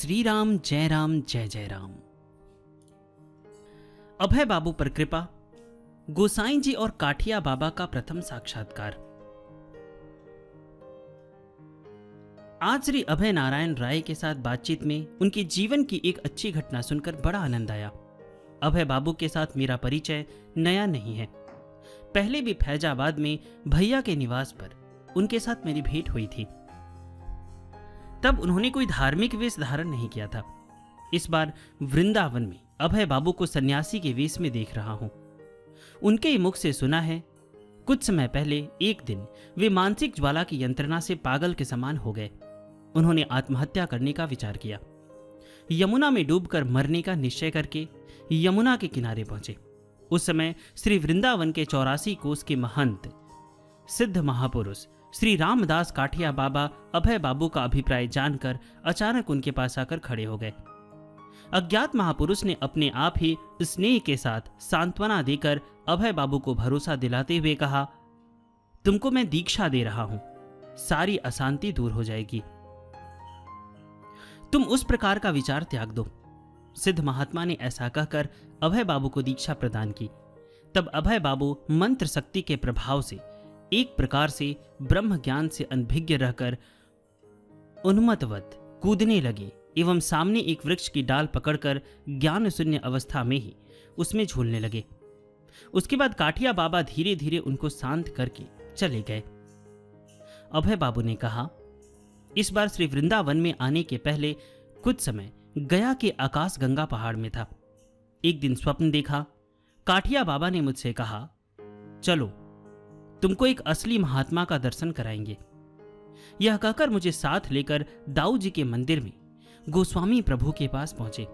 श्री राम जय जय राम। अभय बाबू पर कृपा, गोसाई जी और काठिया बाबा का प्रथम साक्षात्कार। आज श्री अभय नारायण राय के साथ बातचीत में उनके जीवन की एक अच्छी घटना सुनकर बड़ा आनंद आया। अभय बाबू के साथ मेरा परिचय नया नहीं है। पहले भी फैजाबाद में भैया के निवास पर उनके साथ मेरी भेंट हुई थी। तब उन्होंने कोई धार्मिक वेश धारण नहीं किया था। इस बार वृंदावन में अभय बाबू को सन्यासी के वेश में देख रहा हूं। उनके ही मुख से सुना है, कुछ समय पहले एक दिन वे मानसिक ज्वाला की यंत्रणा से पागल के समान हो गए। उन्होंने आत्महत्या करने का विचार किया। यमुना में डूबकर मरने का निश्चय करके यमुना के किनारे पहुंचे। उस समय श्री वृंदावन के 84 कोस के महंत सिद्ध महापुरुष श्री रामदास काठिया बाबा अभय बाबू का अभिप्राय जानकर अचानक उनके पास आकर खड़े हो गए। अज्ञात महापुरुष ने अपने आप ही स्नेह के साथ सांत्वना देकर अभय बाबू को भरोसा दिलाते हुए कहा, तुमको मैं दीक्षा दे रहा हूं, सारी अशांति दूर हो जाएगी। तुम उस प्रकार का विचार त्याग दो। सिद्ध महात्मा ने ऐसा कहकर अभय बाबू को दीक्षा प्रदान की। तब अभय बाबू मंत्र शक्ति के प्रभाव से एक प्रकार से ब्रह्म ज्ञान से अनभिज्ञ रहकर उन्मत्तवत कूदने लगे एवं सामने एक वृक्ष की डाल पकड़कर ज्ञान शून्य अवस्था में ही उसमें झूलने लगे। उसके बाद काठिया बाबा धीरे धीरे उनको शांत करके चले गए। अभय बाबू ने कहा, इस बार श्री वृंदावन में आने के पहले कुछ समय गया के आकाश गंगा पहाड़ में था। एक दिन स्वप्न देखा। काठिया बाबा ने मुझसे कहा, चलो तुमको एक असली महात्मा का दर्शन कराएंगे। यह कहकर मुझे साथ लेकर दाऊ जी के मंदिर में गोस्वामी प्रभु के पास पहुंचे।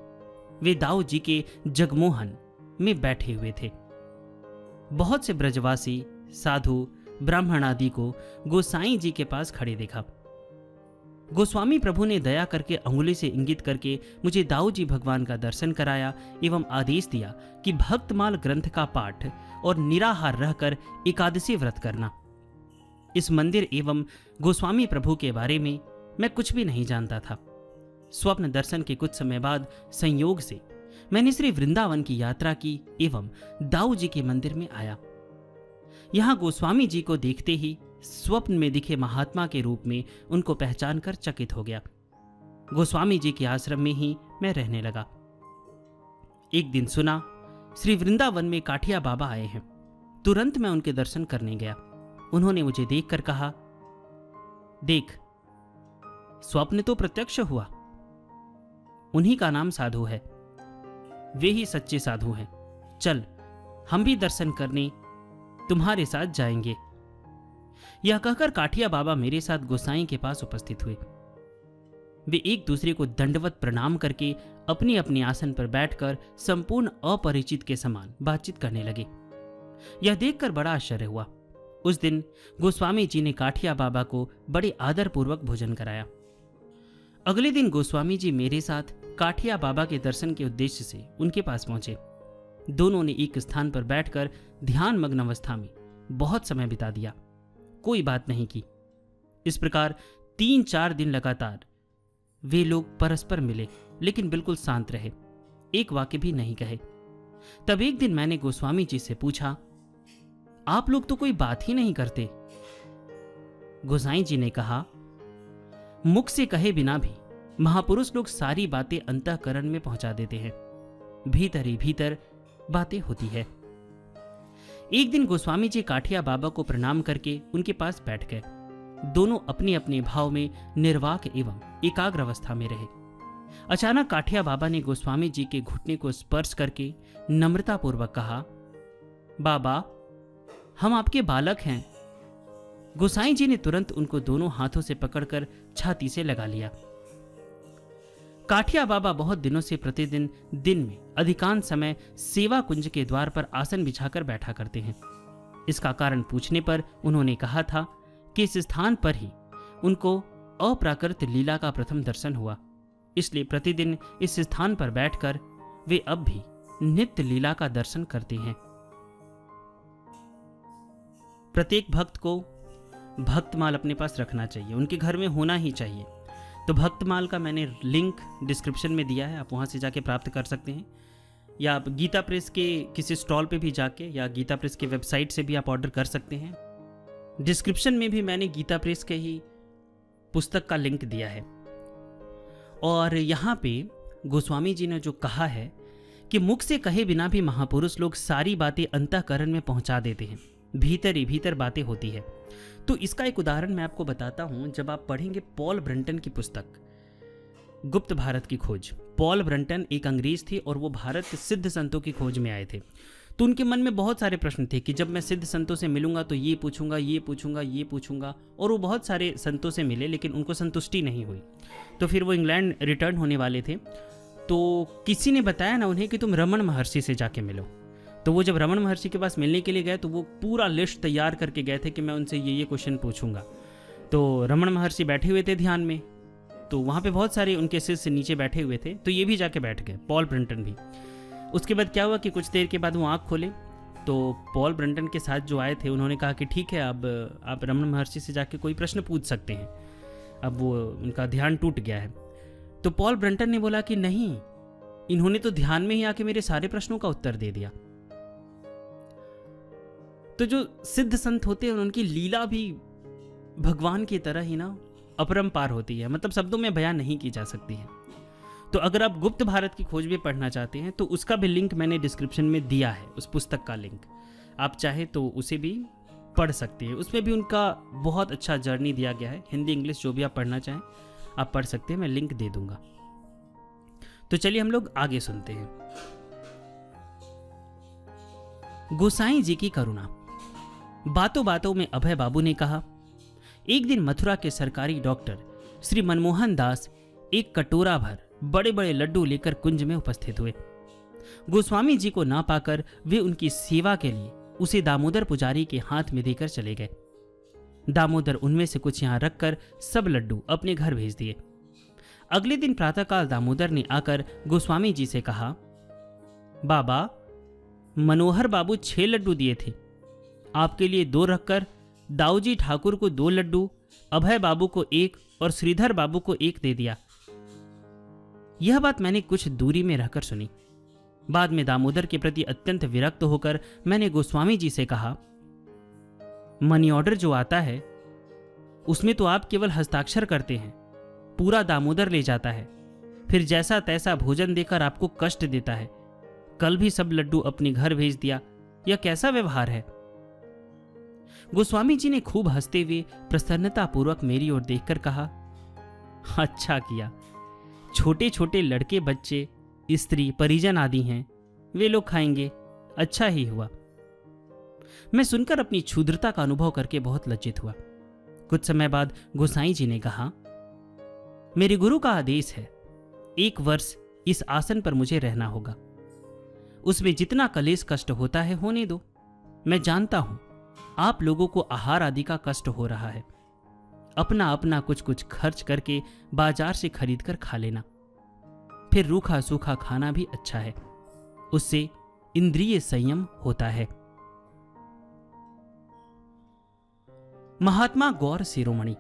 वे दाऊ जी के जगमोहन में बैठे हुए थे। बहुत से ब्रजवासी साधु ब्राह्मण आदि को गोसाई जी के पास खड़े देखा। गोस्वामी प्रभु ने दया करके अंगुली से इंगित करके मुझे दाऊ जी भगवान का दर्शन कराया एवं आदेश दिया कि भक्तमाल ग्रंथ का पाठ और निराहार रहकर एकादशी व्रत करना। इस मंदिर एवं गोस्वामी प्रभु के बारे में मैं कुछ भी नहीं जानता था। स्वप्न दर्शन के कुछ समय बाद संयोग से मैंने श्री वृंदावन की यात्रा की एवं दाऊ जी के मंदिर में आया। यहां गोस्वामी जी को देखते ही स्वप्न में दिखे महात्मा के रूप में उनको पहचान कर चकित हो गया। गोस्वामी जी के आश्रम में ही मैं रहने लगा। एक दिन सुना श्री वृंदावन में काठिया बाबा आए हैं। तुरंत मैं उनके दर्शन करने गया। उन्होंने मुझे देखकर कहा, देख, स्वप्न तो प्रत्यक्ष हुआ। उन्हीं का नाम साधु है, वे ही सच्चे साधु हैं। चल, हम भी दर्शन करने तुम्हारे साथ जाएंगे। यह कहकर काठिया बाबा मेरे साथ गोसाई के पास उपस्थित हुए। वे एक दूसरे को दंडवत प्रणाम करके अपने अपने आसन पर बैठकर संपूर्ण अपरिचित के समान बातचीत करने लगे। यह देखकर बड़ा आश्चर्य हुआ। उस दिन गोस्वामी जी ने काठिया बाबा को बड़े आदरपूर्वक भोजन कराया। अगले दिन गोस्वामी जी मेरे साथ काठिया बाबा के दर्शन के उद्देश्य से उनके पास पहुंचे। दोनों ने एक स्थान पर बैठकर ध्यान मग्न अवस्था में बहुत समय बिता दिया। कोई बात नहीं की। इस प्रकार 3-4 दिन लगातार वे लोग परस्पर मिले, लेकिन बिल्कुल शांत रहे, एक वाक्य भी नहीं कहे। तब एक दिन मैंने गोस्वामी जी से पूछा, आप लोग तो कोई बात ही नहीं करते। गोसाई जी ने कहा, मुख से कहे बिना भी महापुरुष लोग सारी बातें अंतःकरण में पहुंचा देते हैं। भीतर ही भीतर बातें होती है। एक दिन गोस्वामी जी काठिया बाबा को प्रणाम करके उनके पास बैठ गए। दोनों अपने अपने भाव में निर्वाक एवं एकाग्र अवस्था में रहे। अचानक काठिया बाबा ने गोस्वामी जी के घुटने को स्पर्श करके नम्रतापूर्वक कहा, बाबा, हम आपके बालक हैं। गोसाई जी ने तुरंत उनको दोनों हाथों से पकड़कर छाती से लगा लिया। काठिया बाबा बहुत दिनों से प्रतिदिन दिन में अधिकांश समय सेवा कुंज के द्वार पर आसन बिछाकर बैठा करते हैं। इसका कारण पूछने पर उन्होंने कहा था कि इस स्थान पर ही उनको अप्राकृत लीला का प्रथम दर्शन हुआ, इसलिए प्रतिदिन इस स्थान पर बैठकर वे अब भी नित्य लीला का दर्शन करते हैं। प्रत्येक भक्त को भक्तमाल अपने पास रखना चाहिए, उनके घर में होना ही चाहिए। तो भक्तमाल का मैंने लिंक डिस्क्रिप्शन में दिया है, आप वहाँ से जाके प्राप्त कर सकते हैं, या आप गीता प्रेस के किसी स्टॉल पे भी जाके या गीता प्रेस की वेबसाइट से भी आप ऑर्डर कर सकते हैं। डिस्क्रिप्शन में भी मैंने गीता प्रेस के ही पुस्तक का लिंक दिया है। और यहाँ पे गोस्वामी जी ने जो कहा है कि मुख से कहे बिना भी महापुरुष लोग सारी बातें अंतःकरण में पहुंचा देते हैं, भीतर ही भीतर बातें होती है। तो इसका एक उदाहरण मैं आपको बताता हूं। जब आप पढ़ेंगे पॉल ब्रंटन की पुस्तक गुप्त भारत की खोज, पॉल ब्रंटन एक अंग्रेज थे और वो भारत के सिद्ध संतों की खोज में आए थे। तो उनके मन में बहुत सारे प्रश्न थे कि जब मैं सिद्ध संतों से मिलूंगा तो ये पूछूंगा, ये पूछूंगा, ये पूछूंगा। और वो बहुत सारे संतों से मिले लेकिन उनको संतुष्टि नहीं हुई। तो फिर वो इंग्लैंड रिटर्न होने वाले थे, तो किसी ने बताया ना उन्हें कि तुम रमन महर्षि से जाके मिलो। तो वो जब रमन महर्षि के पास मिलने के लिए गए तो वो पूरा लिस्ट तैयार करके गए थे कि मैं उनसे ये क्वेश्चन पूछूंगा। तो रमन महर्षि बैठे हुए थे ध्यान में, तो वहाँ पे बहुत सारे उनके शिष्य नीचे बैठे हुए थे, तो ये भी जाके बैठ गए, पॉल ब्रंटन भी। उसके बाद क्या हुआ कि कुछ देर के बाद वो आँख खोले, तो पॉल ब्रंटन के साथ जो आए थे उन्होंने कहा कि ठीक है, अब आप रमन महर्षि से जाके कोई प्रश्न पूछ सकते हैं। अब वो उनका ध्यान टूट गया है। तो पॉल ब्रंटन ने बोला कि नहीं, इन्होंने तो ध्यान में ही आके मेरे सारे प्रश्नों का उत्तर दे दिया। तो जो सिद्ध संत होते हैं उनकी लीला भी भगवान की तरह ही ना अपरंपार होती है, मतलब शब्दों में बयान नहीं की जा सकती है। तो अगर आप गुप्त भारत की खोज भी पढ़ना चाहते हैं तो उसका भी लिंक मैंने डिस्क्रिप्शन में दिया है, उस पुस्तक का लिंक। आप चाहे तो उसे भी पढ़ सकते हैं, उसमें भी उनका बहुत अच्छा जर्नी दिया गया है। हिंदी इंग्लिश जो भी आप पढ़ना चाहें आप पढ़ सकते हैं, मैं लिंक दे दूंगा। तो चलिए हम लोग आगे सुनते हैं। गोसाई जी की करुणा। बातों बातों में अभय बाबू ने कहा, एक दिन मथुरा के सरकारी डॉक्टर श्री मनमोहन दास एक कटोरा भर बड़े बड़े लड्डू लेकर कुंज में उपस्थित हुए। गोस्वामी जी को ना पाकर वे उनकी सेवा के लिए उसे दामोदर पुजारी के हाथ में देकर चले गए। दामोदर उनमें से कुछ यहां रखकर सब लड्डू अपने घर भेज दिए। अगले दिन प्रातःकाल दामोदर ने आकर गोस्वामी जी से कहा, बाबा, मनोहर बाबू 6 लड्डू दिए थे, आपके लिए 2 रखकर दाऊजी ठाकुर को 2 लड्डू, अभय बाबू को 1 और श्रीधर बाबू को 1 दे दिया। यह बात मैंने कुछ दूरी में रहकर सुनी। बाद में दामोदर के प्रति अत्यंत विरक्त होकर मैंने गोस्वामी जी से कहा, मनी ऑर्डर जो आता है उसमें तो आप केवल हस्ताक्षर करते हैं, पूरा दामोदर ले जाता है, फिर जैसा तैसा भोजन देकर आपको कष्ट देता है। कल भी सब लड्डू अपने घर भेज दिया, यह कैसा व्यवहार है? गोस्वामी जी ने खूब हंसते हुए प्रसन्नता पूर्वक मेरी ओर देखकर कहा, अच्छा किया, छोटे छोटे लड़के बच्चे स्त्री परिजन आदि हैं, वे लोग खाएंगे, अच्छा ही हुआ। मैं सुनकर अपनी क्षुद्रता का अनुभव करके बहुत लज्जित हुआ। कुछ समय बाद गोसाई जी ने कहा, मेरे गुरु का आदेश है, 1 वर्ष इस आसन पर मुझे रहना होगा। उसमें जितना कलेश कष्ट होता है होने दो। मैं जानता हूं आप लोगों को आहार आदि का कष्ट हो रहा है। अपना अपना कुछ कुछ खर्च करके बाजार से खरीद कर खा लेना, फिर रूखा सूखा खाना भी अच्छा है, उससे इंद्रिय संयम होता है। महात्मा गौर शिरोमणि।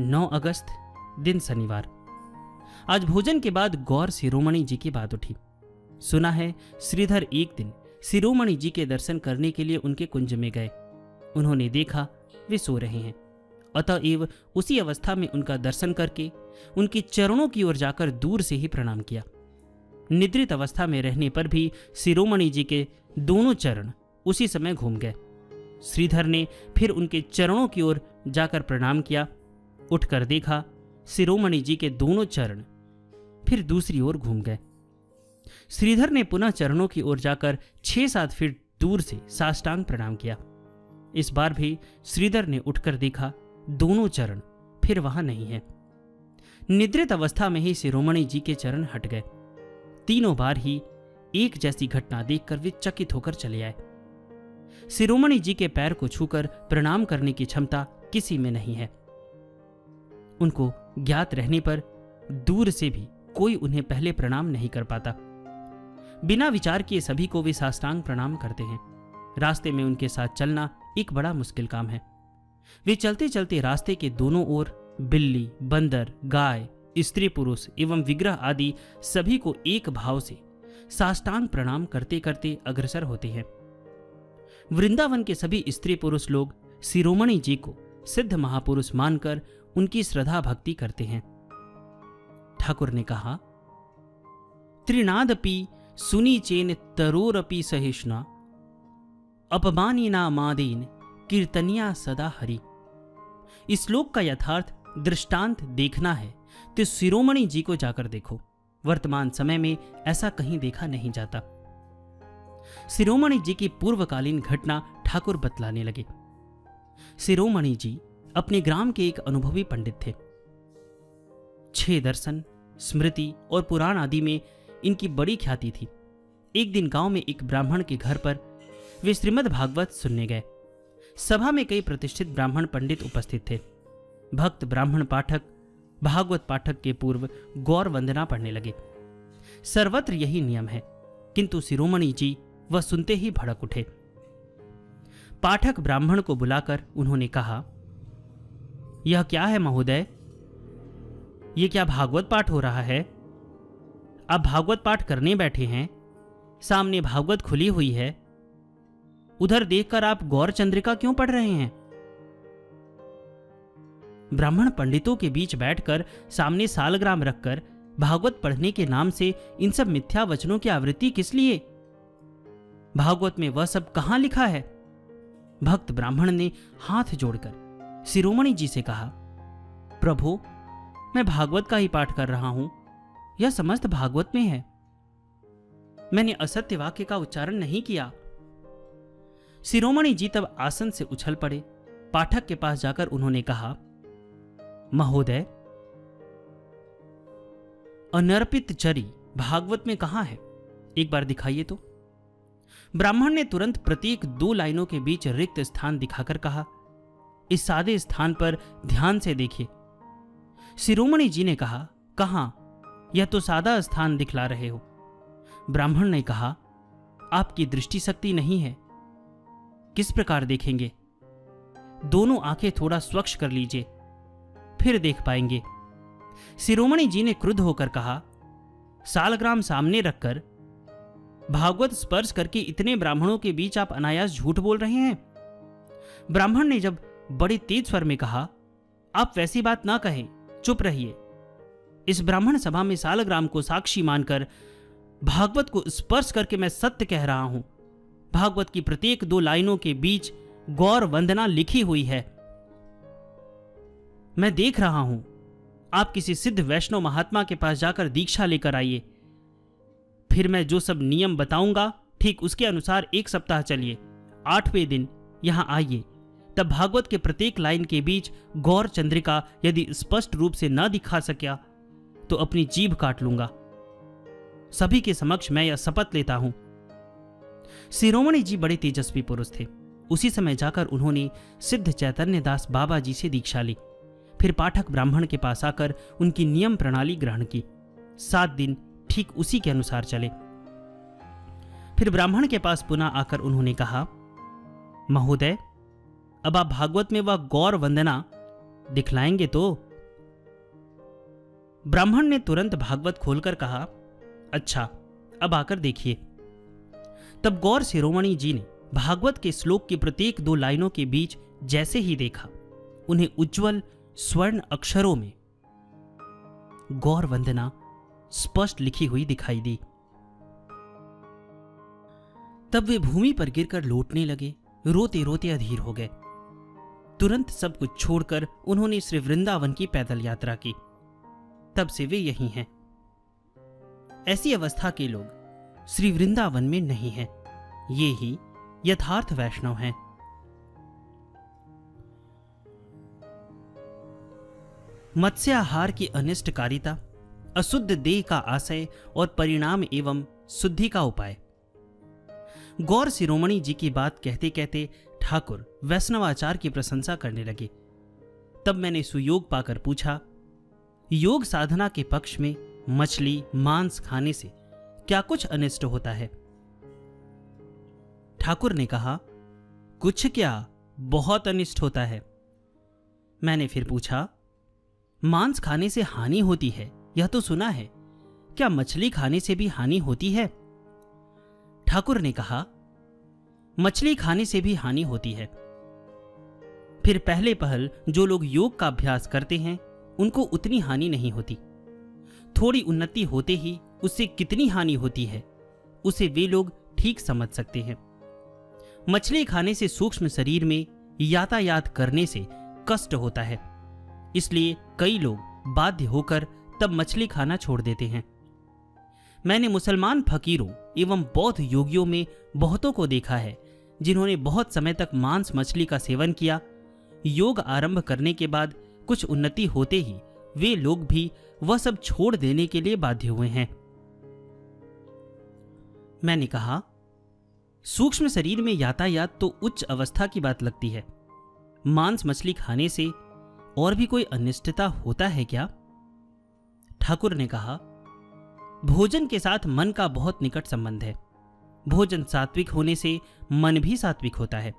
9 अगस्त, दिन शनिवार। आज भोजन के बाद गौर शिरोमणि जी की बात उठी। सुना है श्रीधर एक दिन शिरोमणि जी के दर्शन करने के लिए उनके कुंज में गए। उन्होंने देखा वे सो रहे हैं, अतएव उसी अवस्था में उनका दर्शन करके उनके चरणों की ओर जाकर दूर से ही प्रणाम किया। निद्रित अवस्था में रहने पर भी शिरोमणि जी के दोनों चरण उसी समय घूम गए। श्रीधर ने फिर उनके चरणों की ओर जाकर प्रणाम किया। उठकर देखा शिरोमणि जी के दोनों चरण फिर दूसरी ओर घूम गए। श्रीधर ने पुनः चरणों की ओर जाकर 6-7 फीट दूर से साष्टांग प्रणाम किया। इस बार भी श्रीधर ने उठकर देखा दोनों चरण फिर वहां नहीं है। निद्रित अवस्था में ही शिरोमणि जी के चरण हट गए। तीनों बार ही एक जैसी घटना देखकर वे चकित होकर चले आए। शिरोमणि जी के पैर को छूकर प्रणाम करने की क्षमता किसी में नहीं है। उनको ज्ञात रहने पर दूर से भी कोई उन्हें पहले प्रणाम नहीं कर पाता। बिना विचार किए सभी को वे साष्टांग प्रणाम करते हैं। रास्ते में उनके साथ चलना एक बड़ा मुश्किल काम है। वे चलते चलते रास्ते के दोनों ओर बिल्ली, बंदर, गाय, स्त्री पुरुष एवं विग्रह आदि सभी को एक भाव से साष्टांग प्रणाम करते करते अग्रसर होते हैं। वृंदावन के सभी स्त्री पुरुष लोग शिरोमणि जी को सिद्ध महापुरुष मानकर उनकी श्रद्धा भक्ति करते हैं। ठाकुर ने कहा, त्रिनादपि सुनी चेन तरोरपि सहिष्णा, अपमानिना मादेन कीर्तनिया सदा हरि। इस श्लोक का यथार्थ दृष्टांत देखना है तो शिरोमणि जी को जाकर देखो। वर्तमान समय में ऐसा कहीं देखा नहीं जाता। शिरोमणि जी की पूर्वकालीन घटना ठाकुर बतलाने लगे। शिरोमणि जी अपने ग्राम के एक अनुभवी पंडित थे। 6 दर्शन, स्मृति और पुराण आदि में इनकी बड़ी ख्याति थी। एक दिन गांव में एक ब्राह्मण के घर पर वे श्रीमद् भागवत सुनने गए। सभा में कई प्रतिष्ठित ब्राह्मण पंडित उपस्थित थे। भक्त ब्राह्मण पाठक भागवत पाठक के पूर्व गौर वंदना पढ़ने लगे। सर्वत्र यही नियम है, किंतु शिरोमणि जी वह सुनते ही भड़क उठे। पाठक ब्राह्मण को बुलाकर उन्होंने कहा, यह क्या है महोदय? ये क्या भागवत पाठ हो रहा है? आप भागवत पाठ करने बैठे हैं, सामने भागवत खुली हुई है, उधर देखकर आप गौर चंद्रिका क्यों पढ़ रहे हैं? ब्राह्मण पंडितों के बीच बैठकर सामने सालग्राम रखकर भागवत पढ़ने के नाम से इन सब मिथ्या वचनों की आवृत्ति किस लिए? भागवत में वह सब कहां लिखा है? भक्त ब्राह्मण ने हाथ जोड़कर शिरोमणि जी से कहा, प्रभु, मैं भागवत का ही पाठ कर रहा हूं, यह समस्त भागवत में है, मैंने असत्य वाक्य का उच्चारण नहीं किया। शिरोमणि जी तब आसन से उछल पड़े। पाठक के पास जाकर उन्होंने कहा, महोदय, अनर्पित चरी भागवत में कहां है? एक बार दिखाइए तो। ब्राह्मण ने तुरंत प्रत्येक 2 लाइनों के बीच रिक्त स्थान दिखाकर कहा, इस सादे स्थान पर ध्यान से देखिए। शिरोमणि जी ने कहा, कहां? यह तो सादा स्थान दिखला रहे हो। ब्राह्मण ने कहा, आपकी दृष्टि शक्ति नहीं है, किस प्रकार देखेंगे? दोनों आंखें थोड़ा स्वच्छ कर लीजिए, फिर देख पाएंगे। शिरोमणि जी ने क्रुद्ध होकर कहा, सालग्राम सामने रखकर भागवत स्पर्श करके इतने ब्राह्मणों के बीच आप अनायास झूठ बोल रहे हैं। ब्राह्मण ने जब बड़े तेज स्वर में कहा, आप वैसी बात ना कहें, चुप रहिए। इस ब्राह्मण सभा में सालग्राम को साक्षी मानकर भागवत को स्पर्श करके मैं सत्य कह रहा हूं। भागवत की प्रत्येक 2 लाइनों के बीच गौर वंदना लिखी हुई है। मैं देख रहा हूं, आप किसी सिद्ध वैष्णव महात्मा के पास जाकर दीक्षा लेकर आइए, फिर मैं जो सब नियम बताऊंगा ठीक उसके अनुसार 1 सप्ताह चलिए। 8वें दिन यहां आइए, तब भागवत के प्रत्येक लाइन के बीच गौर चंद्रिका यदि स्पष्ट रूप से न दिखा सका तो अपनी जीभ काट लूंगा। सभी के समक्ष मैं यह शपथ लेता हूं। शिरोमणि जी बड़े तेजस्वी पुरुष थे। उसी समय जाकर उन्होंने सिद्ध चैतन्य दास बाबा जी से दीक्षा ली। फिर पाठक ब्राह्मण के पास आकर उनकी नियम प्रणाली ग्रहण की। 7 दिन ठीक उसी के अनुसार चले। फिर ब्राह्मण के पास पुनः आकर उन्होंने कहा, महोदय, अब आप भागवत में वह गौर वंदना दिखलाएंगे तो? ब्राह्मण ने तुरंत भागवत खोलकर कहा, अच्छा, अब आकर देखिए। तब गौर शिरोमणि जी ने भागवत के श्लोक की प्रत्येक 2 लाइनों के बीच जैसे ही देखा, उन्हें उज्जवल स्वर्ण अक्षरों में गौर वंदना स्पष्ट लिखी हुई दिखाई दी। तब वे भूमि पर गिरकर लौटने लगे, रोते रोते अधीर हो गए। तुरंत सब कुछ छोड़कर उन्होंने श्री वृंदावन की पैदल यात्रा की। तब से वे यहीं हैं। ऐसी अवस्था के लोग श्री वृंदावन में नहीं हैं। ये ही यथार्थ वैष्णव हैं। मत्स्याहार की अनिष्टकारिता, अशुद्ध देह का आशय और परिणाम एवं शुद्धि का उपाय। गौर शिरोमणि जी की बात कहते कहते ठाकुर वैष्णवाचार की प्रशंसा करने लगे। तब मैंने सुयोग पाकर पूछा, योग साधना के पक्ष में मछली मांस खाने से क्या कुछ अनिष्ट होता है? ठाकुर ने कहा, कुछ क्या, बहुत अनिष्ट होता है। मैंने फिर पूछा, मांस खाने से हानि होती है यह तो सुना है, क्या मछली खाने से भी हानि होती है? ठाकुर ने कहा, मछली खाने से भी हानि होती है। फिर पहले पहल जो लोग योग का अभ्यास करते हैं उनको उतनी हानि नहीं होती। थोड़ी उन्नति होते ही उससे कितनी हानि होती है उसे वे लोग ठीक समझ सकते हैं। मछली खाने से सूक्ष्म शरीर में यातायात करने से कष्ट होता है, इसलिए कई लोग बाध्य होकर तब मछली खाना छोड़ देते हैं। मैंने मुसलमान फकीरों एवं बौद्ध योगियों में बहुतों को देखा है जिन्होंने बहुत समय तक मांस मछली का सेवन किया। योग आरंभ करने के बाद कुछ उन्नति होते ही वे लोग भी वह सब छोड़ देने के लिए बाध्य हुए हैं। मैंने कहा, सूक्ष्म शरीर में यातायात तो उच्च अवस्था की बात लगती है। मांस मछली खाने से और भी कोई अनिष्टता होता है क्या? ठाकुर ने कहा, भोजन के साथ मन का बहुत निकट संबंध है। भोजन सात्विक होने से मन भी सात्विक होता है।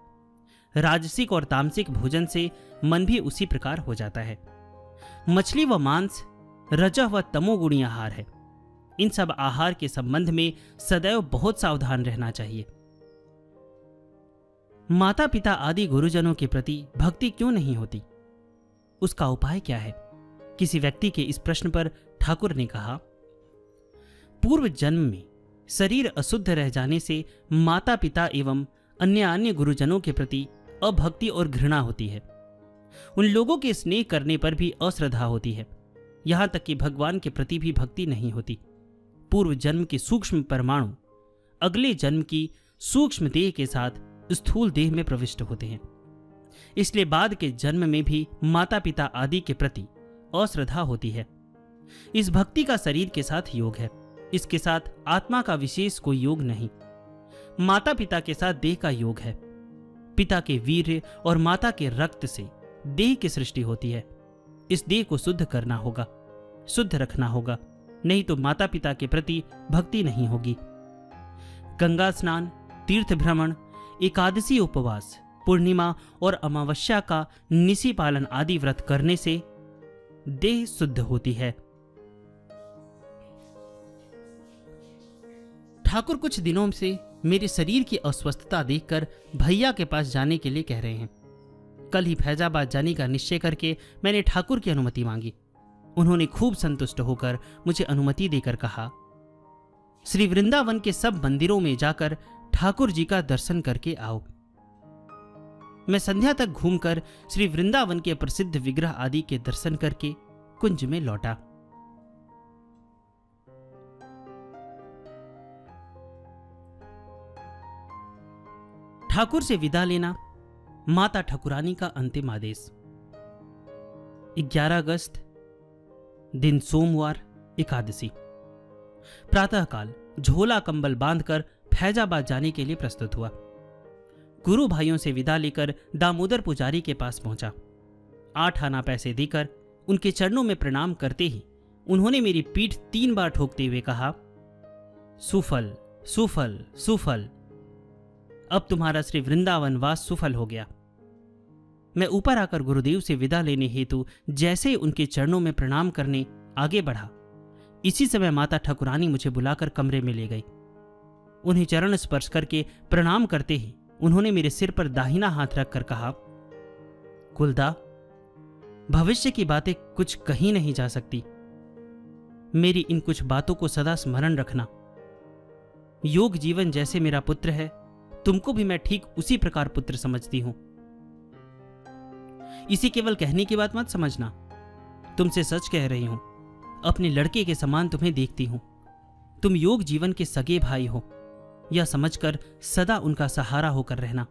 राजसिक और तामसिक भोजन से मन भी उसी प्रकार हो जाता है। मछली व मांस रजः व तमोगुणी आहार है। इन सब आहार के संबंध में सदैव बहुत सावधान रहना चाहिए। माता पिता आदि गुरुजनों के प्रति भक्ति क्यों नहीं होती? उसका उपाय क्या है? किसी व्यक्ति के इस प्रश्न पर ठाकुर ने कहा, पूर्व जन्म में शरीर अशुद्ध रह जाने से माता पिता एवं अन्य गुरुजनों के प्रति अभक्ति और घृणा होती है। उन लोगों के स्नेह करने पर भी अश्रद्धा होती है। यहां तक कि भगवान के प्रति भी भक्ति नहीं होती। पूर्व जन्म के सूक्ष्म परमाणु अगले जन्म की सूक्ष्म देह के साथ स्थूल देह में प्रविष्ट होते हैं। इसलिए बाद के जन्म में भी माता पिता आदि के प्रति अश्रद्धा होती है। इस भक्ति का शरीर के साथ योग है, इसके साथ आत्मा का विशेष कोई योग नहीं। माता पिता के साथ देह का योग है। पिता के वीर्य और माता के रक्त से देह की सृष्टि होती है। इस देह को शुद्ध करना होगा, शुद्ध रखना होगा, नहीं तो माता पिता के प्रति भक्ति नहीं होगी। गंगा स्नान, तीर्थ भ्रमण, एकादशी उपवास, पूर्णिमा और अमावस्या का निसी पालन आदि व्रत करने से देह शुद्ध होती है। ठाकुर कुछ दिनों से मेरे शरीर की अस्वस्थता देखकर भैया के पास जाने के लिए कह रहे हैं। कल ही फैजाबाद जाने का निश्चय करके मैंने ठाकुर की अनुमति मांगी। उन्होंने खूब संतुष्ट होकर मुझे अनुमति देकर कहा, श्री वृंदावन के सब मंदिरों में जाकर ठाकुर जी का दर्शन करके आओ। मैं संध्या तक घूमकर श्री वृंदावन के प्रसिद्ध विग्रह आदि के दर्शन करके कुंज में लौटा। ठाकुर से विदा लेना, माता ठाकुरानी का अंतिम आदेश। 11 अगस्त, दिन सोमवार, एकादशी। प्रातःकाल झोला कंबल बांधकर फैजाबाद जाने के लिए प्रस्तुत हुआ। गुरु भाइयों से विदा लेकर दामोदर पुजारी के पास पहुंचा। 8 आना पैसे देकर उनके चरणों में प्रणाम करते ही उन्होंने मेरी पीठ 3 बार ठोकते हुए कहा, सुफल सुफल सुफल, अब तुम्हारा श्री वृंदावन वास सुफल हो गया। मैं ऊपर आकर गुरुदेव से विदा लेने हेतु जैसे उनके चरणों में प्रणाम करने आगे बढ़ा, इसी समय माता ठाकुरानी मुझे बुलाकर कमरे में ले गई। उन्हें चरण स्पर्श करके प्रणाम करते ही उन्होंने मेरे सिर पर दाहिना हाथ रखकर कहा, कुलदा, भविष्य की बातें कुछ कही नहीं जा सकती। मेरी इन कुछ बातों को सदा स्मरण रखना। योग जीवन जैसे मेरा पुत्र है, तुमको भी मैं ठीक उसी प्रकार पुत्र समझती हूं। इसे केवल कहने की बात मत समझना, तुमसे सच कह रही हूं। अपने लड़के के समान तुम्हें देखती हूं। तुम योग जीवन के सगे भाई हो, यह समझकर सदा उनका सहारा होकर रहना।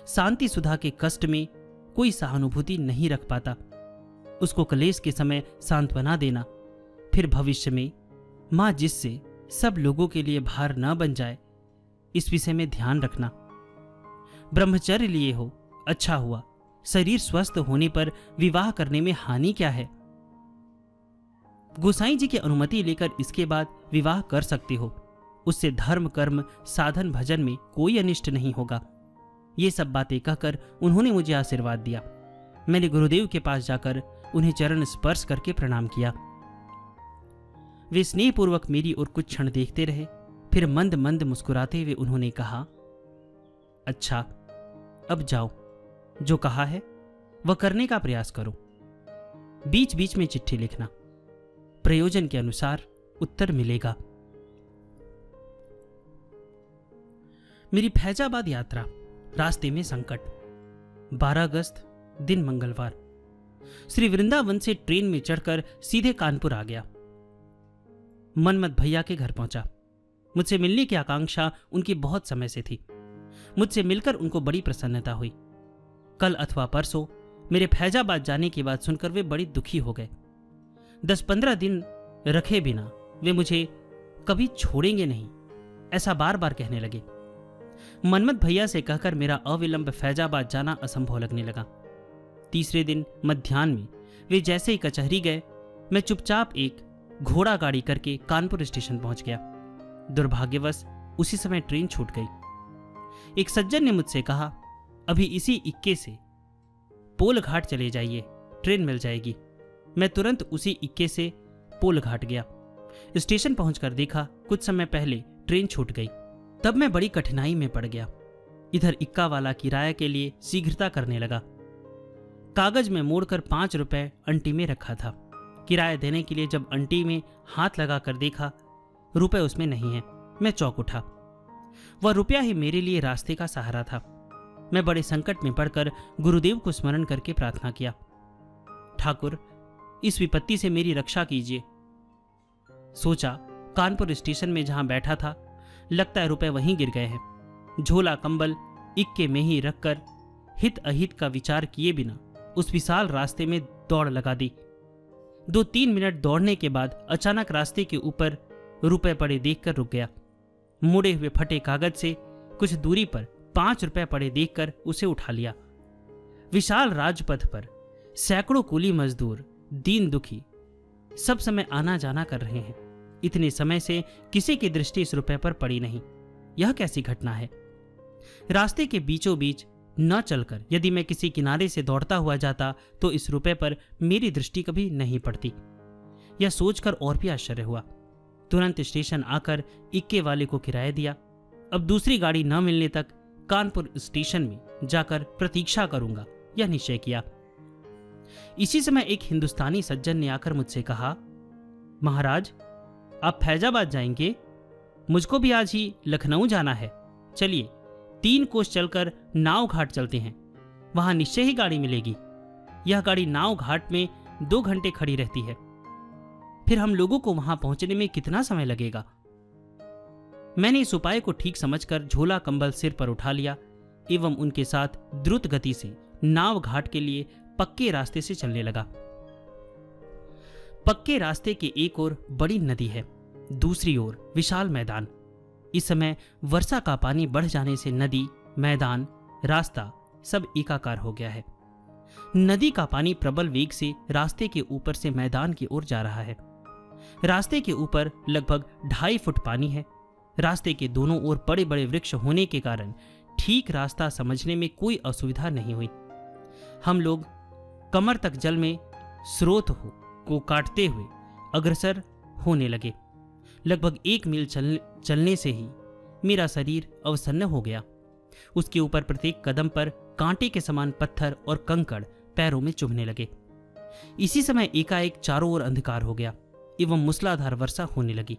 शांति सुधा के कष्ट में कोई सहानुभूति नहीं रख पाता। उसको क्लेश के समय सांत्वना देना, फिर भविष्य में मां जिससे सब लोगों के लिए भार न बन जाए, इस विषय में ध्यान रखना। ब्रह्मचर्य लिए हो, अच्छा हुआ। शरीर स्वस्थ होने पर विवाह करने में हानि क्या है? गोसाई जी की अनुमति लेकर इसके बाद विवाह कर सकते हो। उससे धर्म कर्म साधन भजन में कोई अनिष्ट नहीं होगा। ये सब बातें कहकर उन्होंने मुझे आशीर्वाद दिया। मैंने गुरुदेव के पास जाकर उन्हें चरण स्पर्श करके प्रणाम किया। वे स्नेहपूर्वक मेरी ओर कुछ क्षण देखते रहे, फिर मंद मंद मुस्कुराते हुए उन्होंने कहा, अच्छा, अब जाओ, जो कहा है वह करने का प्रयास करो। बीच बीच में चिट्ठी लिखना, प्रयोजन के अनुसार उत्तर मिलेगा। मेरी फैजाबाद यात्रा, रास्ते में संकट। 12 अगस्त, दिन मंगलवार। श्री वृंदावन से ट्रेन में चढ़कर सीधे कानपुर आ गया। मनमत भैया के घर पहुंचा। मुझसे मिलने की आकांक्षा उनकी बहुत समय से थी। मुझसे मिलकर उनको बड़ी प्रसन्नता हुई। कल अथवा परसों मेरे फैजाबाद जाने की बात सुनकर वे बड़ी दुखी हो गए। 10-15 दिन रखे बिना वे मुझे कभी छोड़ेंगे नहीं, ऐसा बार बार कहने लगे। मनमत भैया से कहकर मेरा अविलंब फैजाबाद जाना असंभव लगने लगा। तीसरे दिन मध्याह्न में वे जैसे ही कचहरी गए, मैं चुपचाप एक घोड़ा गाड़ी करके कानपुर स्टेशन पहुंच गया। दुर्भाग्यवश उसी समय ट्रेन छूट गई। एक सज्जन ने मुझसे कहा, अभी इसी इक्के से पोल घाट चले जाइए, ट्रेन मिल जाएगी। मैं तुरंत उसी इक्के से पोल घाट गया। स्टेशन पहुंचकर देखा कुछ समय पहले ट्रेन छूट गई। तब मैं बड़ी कठिनाई में पड़ गया। इधर इक्का वाला किराया के लिए शीघ्रता करने लगा। कागज में मोड़कर 5 रुपए अंटी में रखा था। किराया देने के लिए जब अंटी में हाथ लगाकर देखा, रुपए उसमें नहीं है। मैं चौंक उठा। वह रुपया ही मेरे लिए रास्ते का सहारा था। मैं बड़े संकट में पड़कर गुरुदेव को स्मरण करके प्रार्थना किया, ठाकुर, इस विपत्ति से मेरी रक्षा कीजिए। सोचा, कानपुर स्टेशन में जहां बैठा था, लगता है रुपए वहीं गिर गए हैं। झोला कंबल इक्के में ही रखकर हित अहित का विचार किए बिना उस विशाल रास्ते में दौड़ लगा दी। 2-3 मिनट दौड़ने के बाद अचानक रास्ते के ऊपर रुपए पड़े देखकर रुक गया। मुड़े हुए फटे कागज से कुछ दूरी पर 5 रुपए पड़े देखकर उसे उठा लिया। विशाल राजपथ पर सैकड़ों कुली मजदूर, दीन दुखी, सब समय आना जाना कर रहे हैं। इतने समय से किसी की दृष्टि इस रुपए पर पड़ी नहीं। यह कैसी घटना है? रास्ते के बीचों बीच न चलकर यदि मैं किसी किनारे से दौड़ता हुआ जाता तो इस रुपए पर मेरी दृष्टि कभी नहीं पड़ती। यह सोचकर और भी आश्चर्य हुआ। तुरंत स्टेशन आकर इक्के वाले को किराया दिया। अब दूसरी गाड़ी न मिलने तक कानपुर स्टेशन में जाकर प्रतीक्षा करूंगा, यह निश्चय किया। इसी समय एक हिंदुस्तानी सज्जन ने आकर मुझसे कहा, महाराज, आप फैजाबाद जाएंगे? मुझको भी आज ही लखनऊ जाना है। चलिए 3 कोस चलकर नाव घाट चलते हैं, वहां निश्चय ही गाड़ी मिलेगी। यह गाड़ी नाव घाट में 2 घंटे खड़ी रहती है। फिर हम लोगों को वहां पहुंचने में कितना समय लगेगा? मैंने इस उपाय को ठीक समझकर झोला कंबल सिर पर उठा लिया एवं उनके साथ द्रुत गति से नाव घाट के लिए पक्के रास्ते से चलने लगा। पक्के रास्ते के एक ओर बड़ी नदी है, दूसरी ओर विशाल मैदान। इस समय वर्षा का पानी बढ़ जाने से नदी, मैदान, रास्ता सब एकाकार हो गया है। नदी का पानी प्रबल वेग से रास्ते के ऊपर से मैदान की ओर जा रहा है। रास्ते के ऊपर लगभग 2.5 फुट पानी है। रास्ते के दोनों ओर बड़े बड़े वृक्ष होने के कारण ठीक रास्ता समझने में कोई असुविधा नहीं हुई। हम लोग कमर तक जल में स्रोत को काटते हुए अग्रसर होने लगे। लगभग 1 मील चलने से ही मेरा शरीर अवसन्न हो गया। उसके ऊपर प्रत्येक कदम पर कांटे के समान पत्थर और कंकड़ पैरों में चुभने लगे। इसी समय एकाएक चारों ओर अंधकार हो गया एवं मूसलाधार वर्षा होने लगी।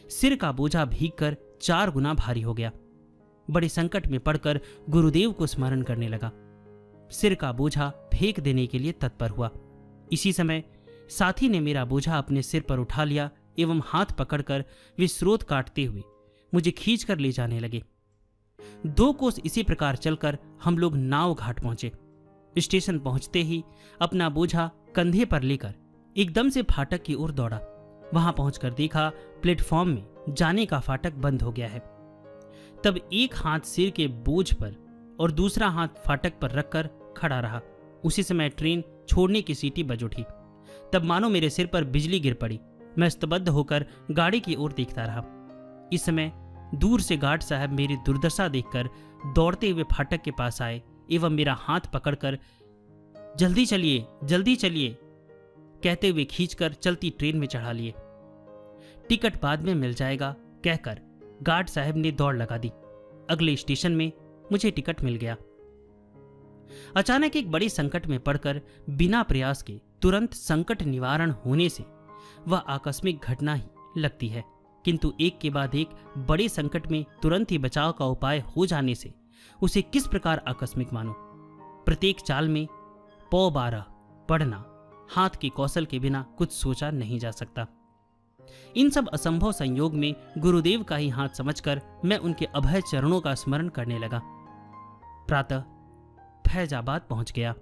सिर का बोझा भीगकर 4 गुना भारी हो गया। बड़े संकट में पड़कर गुरुदेव को स्मरण करने लगा। सिर का बोझा फेंक देने के लिए तत्पर हुआ। इसी समय साथी ने मेरा बोझा अपने सिर पर उठा लिया एवं हाथ पकड़कर वे स्रोत काटते हुए मुझे खींचकर ले जाने लगे। 2 कोस इसी प्रकार चलकर हम लोग नाव घाट पहुंचे। स्टेशन पहुंचते ही अपना बोझा कंधे पर लेकर एकदम से फाटक की ओर दौड़ा। वहां पहुंचकर देखा प्लेटफॉर्म में जाने का फाटक बंद हो गया है। तब एक हाथ सिर के बोझ पर और दूसरा हाथ फाटक पर रखकर खड़ा रहा। उसी समय ट्रेन छोड़ने की सीटी बज उठी। तब मानो मेरे सिर पर बिजली गिर पड़ी। मैं स्तब्ध होकर गाड़ी की ओर देखता रहा। इस समय दूर से गार्ड साहब मेरी दुर्दशा देखकर दौड़ते हुए फाटक के पास आए एवं मेरा हाथ पकड़कर जल्दी चलिए कहते हुए खींचकर चलती ट्रेन में चढ़ा लिए। टिकट बाद में मिल जाएगा कहकर गार्ड साहब ने दौड़ लगा दी। अगले स्टेशन में मुझे टिकट मिल गया। अचानक एक बड़ी संकट में पड़कर बिना प्रयास के तुरंत संकट निवारण होने से वह आकस्मिक घटना ही लगती है, किंतु एक के बाद एक बड़े संकट में तुरंत ही बचाव का उपाय हो जाने से उसे किस प्रकार आकस्मिक मानो। प्रत्येक चाल में पौ 12 पढ़ना हाथ के कौशल के बिना कुछ सोचा नहीं जा सकता। इन सब असंभव संयोग में गुरुदेव का ही हाथ समझकर मैं उनके अभय चरणों का स्मरण करने लगा। प्रातः फैजाबाद पहुंच गया।